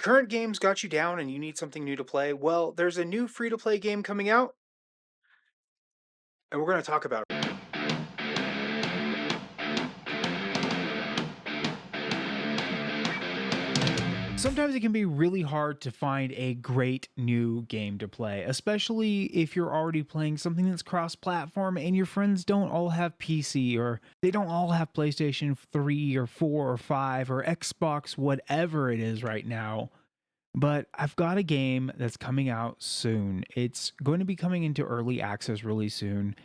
Current games got you down and you need something new to play? Well, there's a new free to play game coming out, and we're going to talk about it. Sometimes it can be really hard to find a great new game to play, especially if you're already playing something that's cross platform and your friends don't all have PC or they don't all have PlayStation 3 or 4 or 5 or Xbox, whatever it is right now. But I've got a game that's coming out soon. It's going to be coming into early access really soon,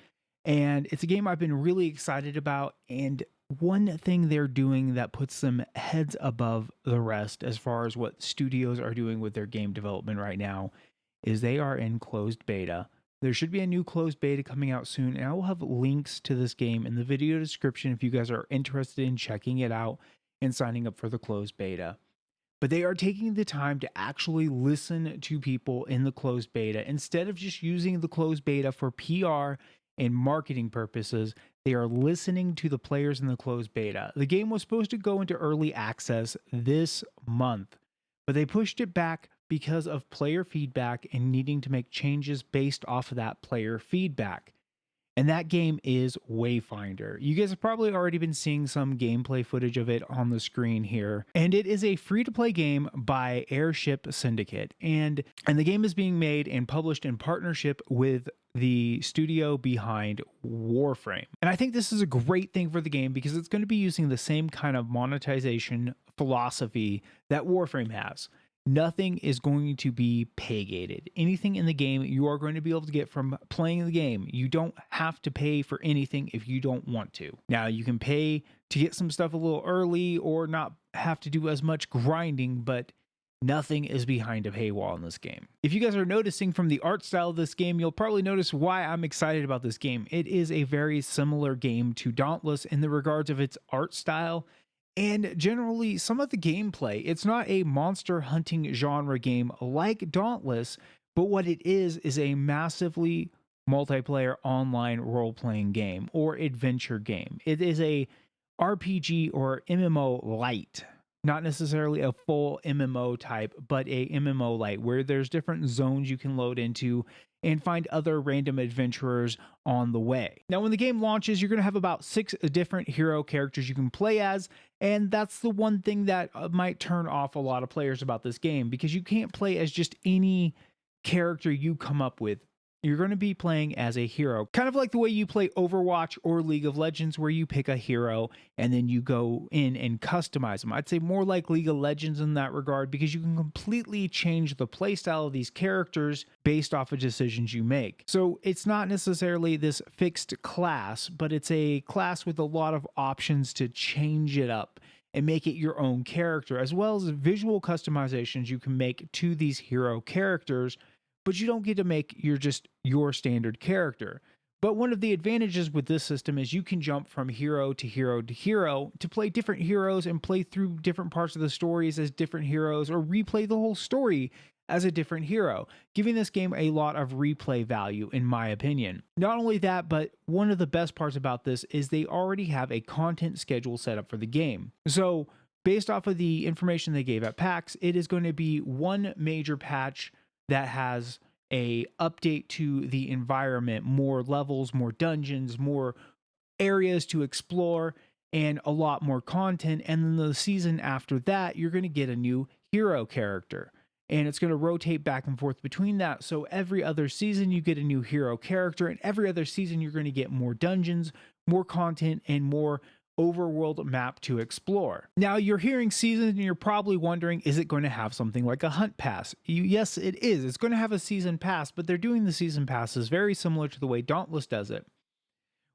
and it's a game I've been really excited about. And one thing they're doing that puts them heads above the rest as far as what studios are doing with their game development right now is they are in closed beta. There should be a new closed beta coming out soon, and I will have links to this game in the video description if you guys are interested in checking it out and signing up for the closed beta. But they are taking the time to actually listen to people in the closed beta. Instead of just using the closed beta for PR and marketing purposes, they are listening to the players in the closed beta. The game was supposed to go into early access this month, but they pushed it back because of player feedback and needing to make changes based off of that player feedback. And that game is Wayfinder. You guys have probably already been seeing some gameplay footage of it on the screen here. And it is a free-to-play game by Airship Syndicate. And the game is being made and published in partnership with the studio behind Warframe. And I think this is a great thing for the game because it's going to be using the same kind of monetization philosophy that Warframe has. Nothing is going to be pay gated. Anything in the game you are going to be able to get from playing the game. You don't have to pay for anything if you don't want to. Now, you can pay to get some stuff a little early or not have to do as much grinding, but nothing is behind a paywall in this game. If you guys are noticing from the art style of this game, you'll probably notice why I'm excited about this game. It is a very similar game to Dauntless in the regards of its art style and generally some of the gameplay. It's not a monster hunting genre game like Dauntless, but what it is a massively multiplayer online role-playing game or adventure game. It is a RPG or MMO light, not necessarily a full MMO type, but a MMO light where there's different zones you can load into and find other random adventurers on the way. Now, when the game launches, you're going to have about 6 different hero characters you can play as, and that's the one thing that might turn off a lot of players about this game because you can't play as just any character you come up with. You're going to be playing as a hero, kind of like the way you play Overwatch or League of Legends, where you pick a hero and then you go in and customize them. I'd say more like League of Legends in that regard because you can completely change the playstyle of these characters based off of decisions you make. So it's not necessarily this fixed class, but it's a class with a lot of options to change it up and make it your own character, as well as visual customizations you can make to these hero characters, but you don't get to make your standard character. But one of the advantages with this system is you can jump from hero to hero to hero to play different heroes and play through different parts of the stories as different heroes or replay the whole story as a different hero, giving this game a lot of replay value in my opinion. Not only that, but one of the best parts about this is they already have a content schedule set up for the game. So based off of the information they gave at PAX, it is going to be one major patch that has a update to the environment, more levels, more dungeons, more areas to explore, and a lot more content. And then the season after that, you're going to get a new hero character. And it's going to rotate back and forth between that. So every other season, you get a new hero character. And every other season, you're going to get more dungeons, more content, and more overworld map to explore. Now, you're hearing season and you're probably wondering, is it going to have something like a hunt pass? Yes, it is. It's going to have a season pass, but they're doing the season passes very similar to the way Dauntless does it,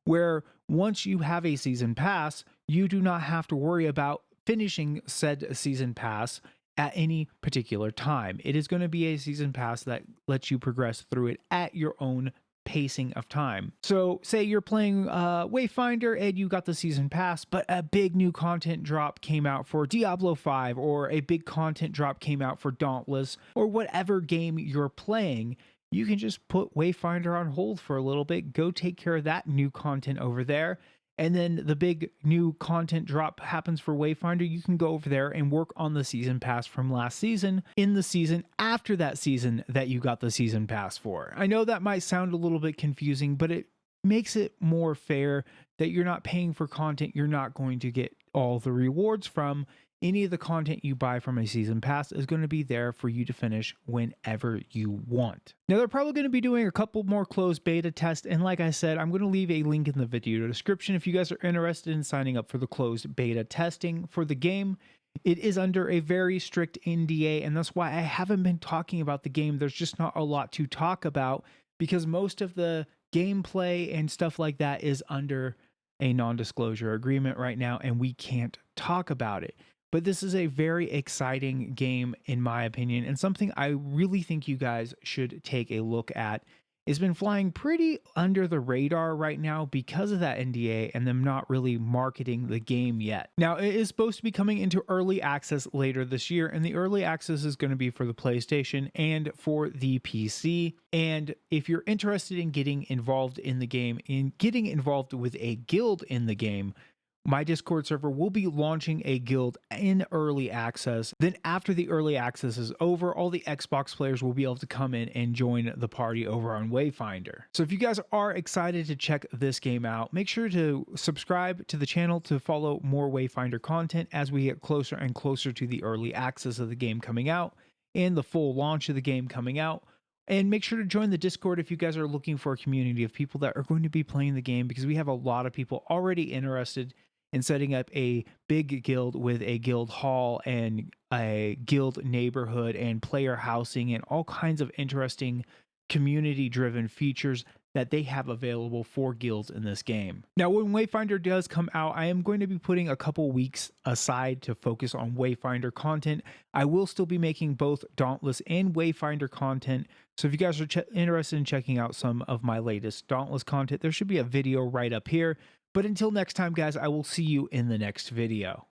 where once you have a season pass, you do not have to worry about finishing said season pass at any particular time. It is going to be a season pass that lets you progress through it at your own pacing of time. So say you're playing Wayfinder and you got the season pass, but a big new content drop came out for Diablo 5 or a big content drop came out for Dauntless or whatever game you're playing. You can just put Wayfinder on hold for a little bit, go take care of that new content over there, and then the big new content drop happens for Wayfinder, you can go over there and work on the season pass from last season in the season after that season that you got the season pass for. I know that might sound a little bit confusing, but it makes it more fair that you're not paying for content you're not going to get all the rewards from. Any of the content you buy from a season pass is going to be there for you to finish whenever you want. Now, they're probably going to be doing a couple more closed beta tests, and like I said, I'm going to leave a link in the video description if you guys are interested in signing up for the closed beta testing for the game. It is under a very strict NDA, and that's why I haven't been talking about the game. There's just not a lot to talk about because most of the gameplay and stuff like that is under a non-disclosure agreement right now, and we can't talk about it. But this is a very exciting game, in my opinion, and something I really think you guys should take a look at. It's been flying pretty under the radar right now because of that NDA and them not really marketing the game yet. Now, it is supposed to be coming into early access later this year, and the early access is going to be for the PlayStation and for the PC. And if you're interested in getting involved in the game, in getting involved with a guild in the game, my Discord server will be launching a guild in early access. Then after the early access is over, all the Xbox players will be able to come in and join the party over on Wayfinder. So if you guys are excited to check this game out, make sure to subscribe to the channel to follow more Wayfinder content as we get closer and closer to the early access of the game coming out and the full launch of the game coming out. And make sure to join the Discord if you guys are looking for a community of people that are going to be playing the game, because we have a lot of people already interested in setting up a big guild with a guild hall and a guild neighborhood and player housing and all kinds of interesting community driven features that they have available for guilds in this game. Now, when Wayfinder does come out, I am going to be putting a couple weeks aside to focus on Wayfinder content. I will still be making both Dauntless and Wayfinder content. So if you guys are interested in checking out some of my latest Dauntless content, there should be a video right up here. But until next time, guys, I will see you in the next video.